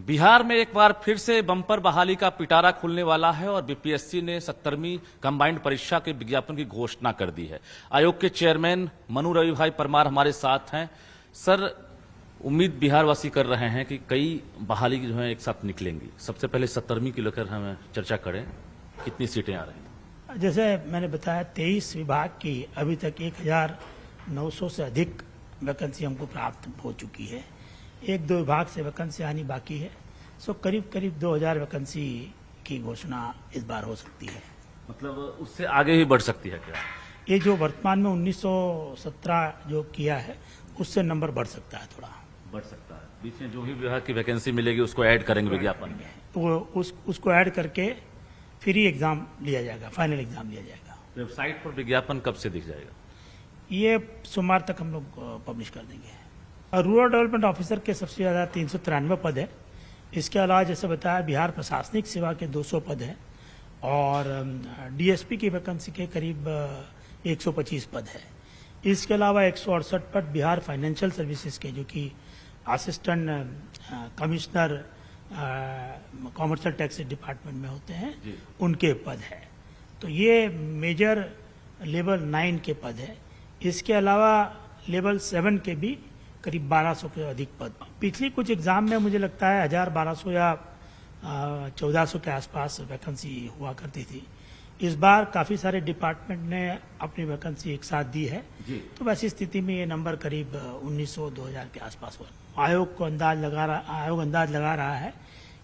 बिहार में एक बार फिर से बम्पर बहाली का पिटारा खुलने वाला है और बीपीएससी ने 70वीं कंबाइंड परीक्षा के विज्ञापन की घोषणा कर दी है। आयोग के चेयरमैन मनु रवि भाई परमार हमारे साथ हैं। सर, उम्मीद बिहारवासी कर रहे हैं कि कई बहाली जो है एक साथ निकलेंगी। सबसे पहले 70वीं की लेकर हम चर्चा करें, कितनी सीटें आ रही हैं? जैसे मैंने बताया 23 विभाग की अभी तक 1900 से अधिक वैकेंसी हमको प्राप्त हो चुकी है। एक दो विभाग से वैकेंसी आनी बाकी है। सो करीब 2000 वैकेंसी की घोषणा इस बार हो सकती है। मतलब उससे आगे भी बढ़ सकती है क्या? ये जो वर्तमान में 1917 जो किया है उससे नंबर बढ़ सकता है, थोड़ा बढ़ सकता है। बीच में जो भी विभाग की वैकेंसी मिलेगी उसको ऐड करेंगे विज्ञापन में, तो उसको ऐड करके फिर ही एग्जाम लिया जाएगा, फाइनल एग्जाम लिया जाएगा। वेबसाइट पर विज्ञापन कब से दिख जाएगा? ये सोमवार तक हम लोग पब्लिश कर देंगे। रूरल डेवलपमेंट ऑफिसर के सबसे ज्यादा 393 पद है। इसके अलावा जैसे बताया बिहार प्रशासनिक सेवा के 200 पद हैं और डीएसपी की वैकेंसी के करीब 125 पद है। इसके अलावा 168 पद बिहार फाइनेंशियल सर्विसेज के, जो कि assistant commissioner commercial tax department में होते हैं, उनके पद है। तो ये मेजर लेवल 9 के पद है। इसके अलावा लेवल 7 के भी करीब 1200 के अधिक पद। पिछली कुछ एग्जाम में मुझे लगता है 1200 या 1400 के आसपास वैकेंसी हुआ करती थी। इस बार काफी सारे डिपार्टमेंट ने अपनी वैकेंसी एक साथ दी है, तो वैसी स्थिति में ये नंबर करीब 1900-2000 के आसपास हुआ। आयोग अंदाज लगा रहा है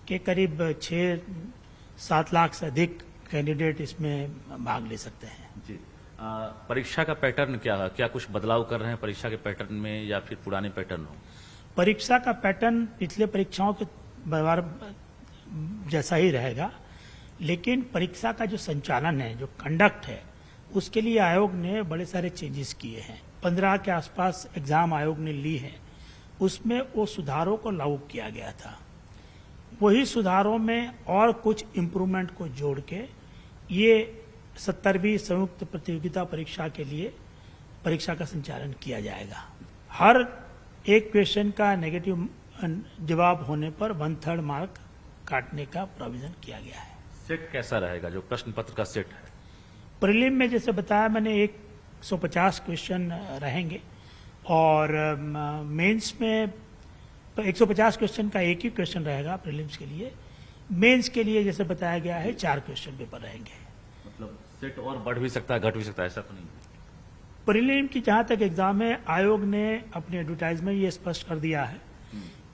कि करीब 6-7 लाख से अधिक कैंडिडेट इसमें भाग ले सकते हैं। जी। परीक्षा का पैटर्न क्या है? क्या कुछ बदलाव कर रहे हैं परीक्षा के पैटर्न में या फिर पुराने पैटर्न हो? परीक्षा का पैटर्न पिछले परीक्षाओं के जैसा ही रहेगा, लेकिन परीक्षा का जो संचालन है, जो कंडक्ट है, उसके लिए आयोग ने बड़े सारे चेंजेस किए हैं। 15 के आसपास एग्जाम आयोग ने ली है, उसमें वो सुधारों को लागू किया गया था। वही सुधारों में और कुछ इम्प्रूवमेंट को जोड़ के ये 70वीं संयुक्त प्रतियोगिता परीक्षा के लिए परीक्षा का संचालन किया जाएगा। हर एक क्वेश्चन का नेगेटिव जवाब होने पर 1/3 मार्क काटने का प्रोविजन किया गया है। सेट कैसा रहेगा, जो प्रश्न पत्र का सेट है? प्रीलिम में जैसे बताया मैंने 150 क्वेश्चन रहेंगे और मेंस में 150 क्वेश्चन का एक ही क्वेश्चन रहेगा प्रीलिम्स के लिए। मेंस के लिए जैसे बताया गया है 4 क्वेश्चन पेपर रहेंगे। मतलब सेट और बढ़ भी सकता है, घट भी सकता है, ऐसा तो नहीं? प्रीलिम की जहां तक एग्जाम है, आयोग ने अपने एडवर्टाइजमेंट ये स्पष्ट कर दिया है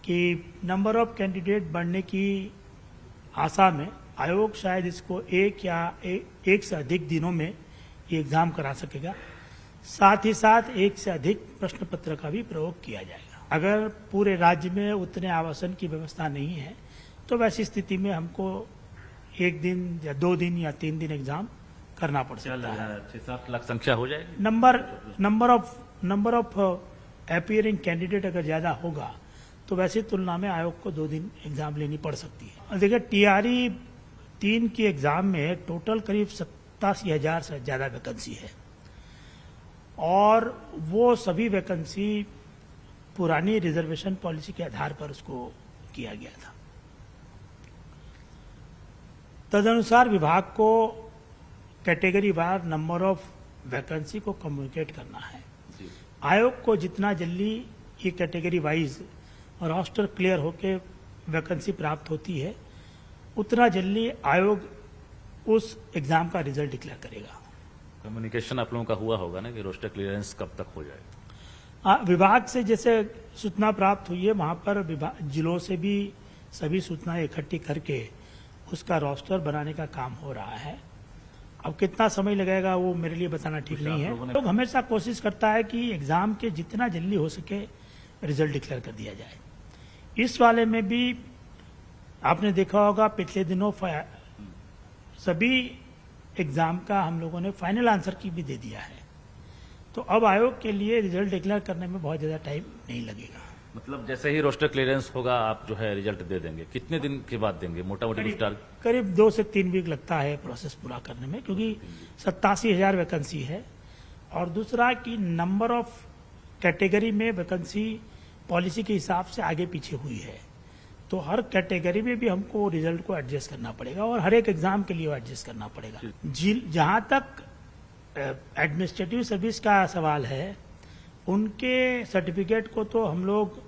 कि नंबर ऑफ कैंडिडेट बढ़ने की आशा में आयोग शायद इसको एक से अधिक दिनों में ये एग्जाम करा सकेगा। साथ ही साथ एक से अधिक प्रश्न पत्र का भी प्रयोग किया जाएगा। अगर पूरे राज्य में उतने आवासन की व्यवस्था नहीं है तो वैसी स्थिति में हमको 1 दिन या 2 दिन या 3 दिन एग्जाम करना पड़ सकता है। 6-7 लाख संख्या हो जाएगी। नंबर ऑफ अपीयरिंग कैंडिडेट अगर ज्यादा होगा तो वैसी तुलना में आयोग को 2 दिन एग्जाम लेनी पड़ सकती है। और देखिए TRE 3 की एग्जाम में टोटल करीब 87,000 से ज्यादा वैकेंसी है और वो सभी वैकेंसी पुरानी रिजर्वेशन पॉलिसी के आधार पर उसको किया गया था। तदनुसार विभाग को category war number of vacancy को कम्युनिकेट करना है। आयोग को जितना जल्दी ये कैटेगरी वाइज रोस्टर क्लियर होके वैकेंसी प्राप्त होती है, उतना जल्दी आयोग उस एग्जाम का रिजल्ट डिक्लेयर करेगा। कम्युनिकेशन आप लोगों का हुआ होगा ना कि रोस्टर क्लियरेंस कब तक हो जाएगा? विभाग से जैसे सूचना प्राप्त हुई है, वहां पर जिलों से भी सभी सूचनाएं इकट्ठी करके उसका रोस्टर बनाने का काम हो रहा है। अब कितना समय लगेगा वो मेरे लिए बताना ठीक नहीं है। लोग हमेशा कोशिश करता है कि एग्जाम के जितना जल्दी हो सके रिजल्ट डिक्लेयर कर दिया जाए। इस वाले में भी आपने देखा होगा पिछले दिनों सभी एग्जाम का हम लोगों ने फाइनल आंसर की भी दे दिया है। तो अब आयोग के लिए रिजल्ट डिक्लेयर करने में बहुत ज्यादा टाइम नहीं लगेगा। मतलब जैसे ही रोस्टर क्लियरेंस होगा आप जो है रिजल्ट दे देंगे? कितने दिन के बाद देंगे मोटा मोटी? करीब 2 से 3 वीक लगता है प्रोसेस पूरा करने में, क्योंकि 87,000 वैकेंसी है। और दूसरा कि नंबर ऑफ कैटेगरी में वैकेंसी पॉलिसी के हिसाब से आगे पीछे हुई है। तो हर कैटेगरी में भी हमको रिजल्ट को एडजस्ट करना पड़ेगा और हर एक एग्जाम के लिए एडजस्ट करना पड़ेगा। जहां तक एडमिनिस्ट्रेटिव सर्विस का सवाल है, उनके सर्टिफिकेट को तो हम लोग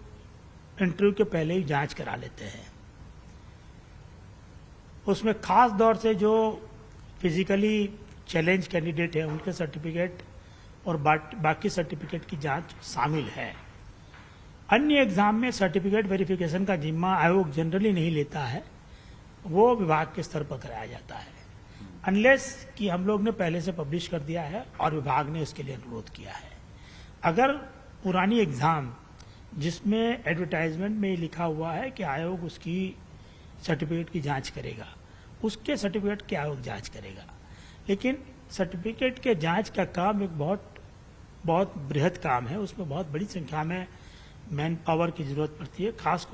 इंटरव्यू के पहले ही जांच करा लेते हैं। उसमें खास तौर से जो फिजिकली चैलेंज कैंडिडेट है उनके सर्टिफिकेट और बाकी सर्टिफिकेट की जांच शामिल है। अन्य एग्जाम में सर्टिफिकेट वेरिफिकेशन का जिम्मा आयोग जनरली नहीं लेता है, वो विभाग के स्तर पर कराया जाता है, अनलेस कि हम लोग ने पहले से पब्लिश कर दिया है और विभाग ने उसके लिए अनुरोध किया है। अगर पुरानी एग्जाम जिसमें एडवर्टाइजमेंट में लिखा हुआ है कि आयोग उसकी सर्टिफिकेट की जांच करेगा, उसके सर्टिफिकेट की आयोग जांच करेगा, लेकिन सर्टिफिकेट के जांच का काम एक बहुत बृहद काम है। उसमें बहुत बड़ी संख्या में मैन पावर की जरूरत पड़ती है, खास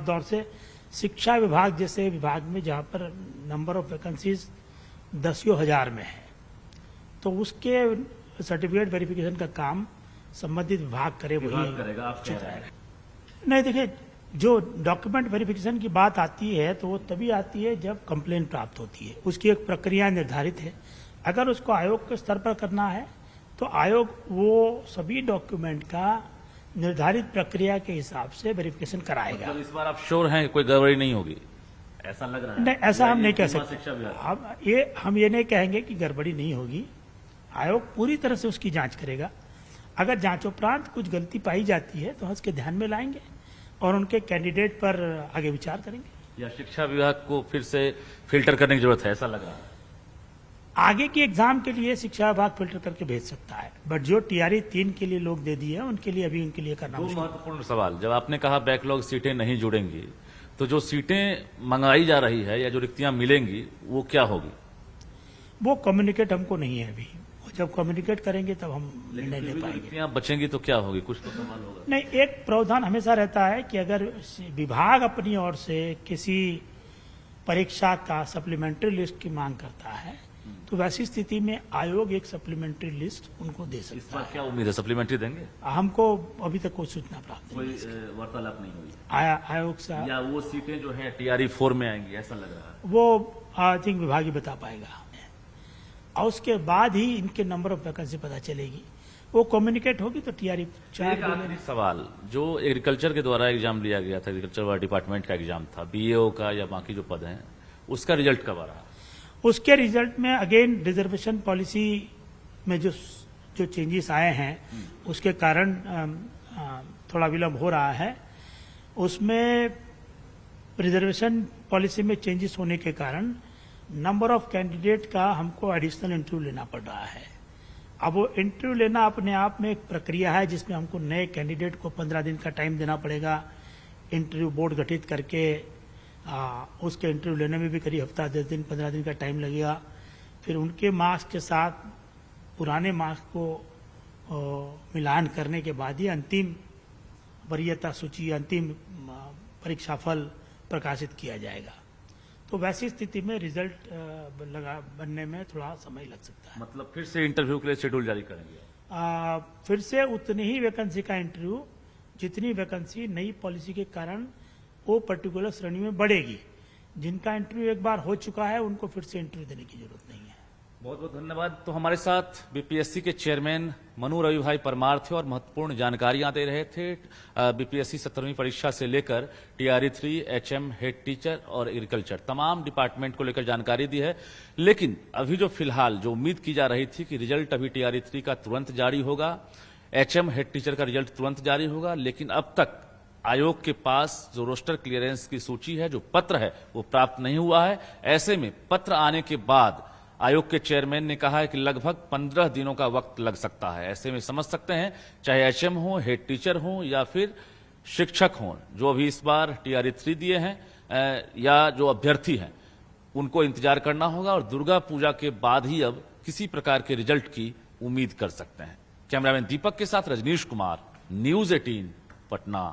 तौर से शिक्षा विभाग जैसे विभाग में जहां पर नंबर ऑफ वैकेंसीज दसियों हजार में है, तो उसके सर्टिफिकेट वेरिफिकेशन का काम संबंधित विभाग करे, वही करेगा। आप कह रहे हैं नहीं, देखिए, जो डॉक्यूमेंट वेरिफिकेशन की बात आती है तो वो तभी आती है जब कंप्लेंट प्राप्त होती है। उसकी एक प्रक्रिया निर्धारित है। अगर उसको आयोग के स्तर पर करना है तो आयोग वो सभी डॉक्यूमेंट का निर्धारित प्रक्रिया के हिसाब से वेरिफिकेशन कराएगा। मतलब इस बार आप श्योर हैं कोई गड़बड़ी नहीं होगी, ऐसा लग रहा है? नहीं, ऐसा हम नहीं कह शिक्षा सकते। विभाग हम ये नहीं कहेंगे कि गड़बड़ी नहीं होगी। आयोग पूरी तरह से उसकी जांच करेगा। अगर जांच उपरांत कुछ गलती पाई जाती है तो हम उसके ध्यान में लाएंगे और उनके कैंडिडेट पर आगे विचार करेंगे। या शिक्षा विभाग को फिर से फिल्टर करने की जरूरत है, ऐसा लग रहा है? आगे की एग्जाम के लिए शिक्षा विभाग फिल्टर करके भेज सकता है, बट जो टीआरई 3 के लिए लोग दे दिए हैं उनके लिए अभी उनके लिए करना दो मुश्किल है। महत्वपूर्ण सवाल, जब आपने कहा बैकलॉग सीटें नहीं जुड़ेंगी, तो जो सीटें मंगाई जा रही है या जो रिक्तियां मिलेंगी वो क्या होगी? वो कम्युनिकेट हमको नहीं है अभी। जब कम्युनिकेट करेंगे तब हम निर्णय ले पाएंगे। रिक्तियां बचेंगी तो क्या होगी, कुछ तो सवाल होगा। नहीं, एक प्रावधान हमेशा रहता है कि अगर विभाग अपनी ओर से किसी परीक्षा का सप्लीमेंट्री लिस्ट की मांग करता है तो वैसी स्थिति में आयोग एक सप्लीमेंट्री लिस्ट उनको दे इस सकता बार है। क्या उम्मीद है, सप्लीमेंट्री देंगे? हमको अभी तक कोई सूचना प्राप्त कोई नहीं है। वार्तालाप नहीं हुई आयोग साहब या वो सीटें जो है टीआरई 4 में आएंगी, ऐसा लग रहा है? वो आई थिंक विभाग ही बता पाएगा और उसके बाद ही इनके नंबर ऑफ वैकेंसी पता चलेगी। वो कम्युनिकेट होगी तो टीआरई 4 एक आखिरी सवाल, जो एग्रीकल्चर के द्वारा एग्जाम लिया गया था, एग्रीकल्चर डिपार्टमेंट का एग्जाम था, बीएओ का या बाकी जो पद हैं, उसका रिजल्ट कब आ रहा? उसके रिजल्ट में अगेन रिजर्वेशन पॉलिसी में जो चेंजेस आए हैं उसके कारण थोड़ा विलंब हो रहा है। उसमें रिजर्वेशन पॉलिसी में चेंजेस होने के कारण नंबर ऑफ कैंडिडेट का हमको एडिशनल इंटरव्यू लेना पड़ रहा है। अब वो इंटरव्यू लेना अपने आप में एक प्रक्रिया है जिसमें हमको नए कैंडिडेट को 15 दिन का टाइम देना पड़ेगा। इंटरव्यू बोर्ड गठित करके उसके इंटरव्यू लेने में भी करीब हफ्ता 10 दिन 15 दिन का टाइम लगेगा। फिर उनके मार्क्स के साथ पुराने मार्क्स को मिलान करने के बाद ही अंतिम वरीयता सूची, अंतिम परीक्षा फल प्रकाशित किया जाएगा। तो वैसी स्थिति में रिजल्ट बनने में थोड़ा समय लग सकता है। मतलब फिर से इंटरव्यू के लिए शेड्यूल जारी करेंगे? फिर से उतनी ही वैकेंसी का इंटरव्यू, जितनी वैकेंसी नई पॉलिसी के कारण वो पर्टिकुलर श्रेणी में बढ़ेगी। जिनका इंटरव्यू एक बार हो चुका है उनको फिर से इंटरव्यू देने की जरूरत नहीं है। बहुत बहुत धन्यवाद। तो हमारे साथ बीपीएससी के चेयरमैन मनु रवि भाई परमार थे और महत्वपूर्ण जानकारियां दे रहे थे। बीपीएससी 17वीं परीक्षा से लेकर टीआरई 3, एचएम, हेड टीचर और एग्रीकल्चर तमाम डिपार्टमेंट को लेकर जानकारी दी है। लेकिन अभी जो फिलहाल जो उम्मीद की जा रही थी कि रिजल्ट अभी टीआरई 3 का तुरंत जारी होगा, एचएम, हेड टीचर का रिजल्ट तुरंत जारी होगा, लेकिन अब तक आयोग के पास जो रोस्टर क्लियरेंस की सूची है, जो पत्र है, वो प्राप्त नहीं हुआ है। ऐसे में पत्र आने के बाद आयोग के चेयरमैन ने कहा है कि लगभग 15 दिनों का वक्त लग सकता है। ऐसे में समझ सकते हैं, चाहे एचएम हो, हेड टीचर हो या फिर शिक्षक हो, जो अभी इस बार टीआरई 3 दिए हैं या जो अभ्यर्थी हैं, उनको इंतजार करना होगा और दुर्गा पूजा के बाद ही अब किसी प्रकार के रिजल्ट की उम्मीद कर सकते हैं। कैमरामैन दीपक के साथ रजनीश कुमार, न्यूज 18 पटना।